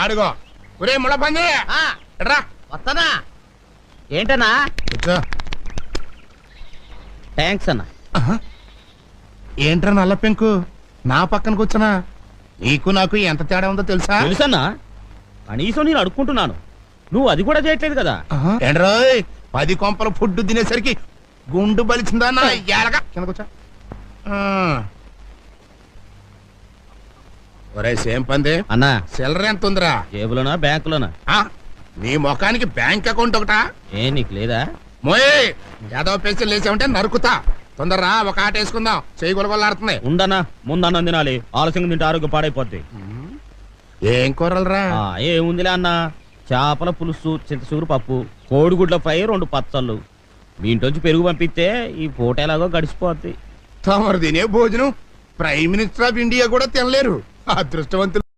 అడుగో ఒరే ముళ్ళ పంది రా వస్తానా ఏంటన్నా కూర్చో థ్యాంక్స్ అన్న ఏంట్రా నల్ల పెంకు నా పక్కన కూర్చున్నా నీకు నాకు ఎంత తేడా ఉందో తెలుసా తెలుసన్నా కనీసం నేను అడుక్కుంటున్నాను నువ్వు అది కూడా చేయట్లేదు కదా ఏంట్రోయ్ 10 కొంపల ఫుడ్ తినేసరికి గుండు బలిచిందా నా ఏలగా కింద కూర్చో ఒరే సేమ్ పంది అన్నా సిల్లర ఎంత ఉందిరా జేబులోనా బ్యాంకులోనా నీ ముఖానికి బ్యాంక్ అకౌంట్ ఒకటా ఏ నీకు లేదా మోయే ఏదో పెన్సిల్ లేచామంటే నరుకుతా తొందరరా ఒక ఆట వేసుకుందాం చేయి గొలగొల్లాడుతుంది ఉండనా ముందన్నం తినాలి ఆలస్యంగా తింటే ఆరోగ్యం పాడైపోద్ది ఏం కూరలరా ఏముందిలే అన్న చేపల పులుసు చింతసూరు పప్పు కోడిగుడ్ల ఫ్రై 2 పచ్చళ్ళు మీ ఇంటి పెరుగు పంపిస్తే ఈ పూట ఎలాగో గడిచిపోద్ది తమరు తినే భోజనం ప్రైమ్ మినిస్టర్ ఆఫ్ ఇండియా కూడా తినలేరు అదృష్టవంతులు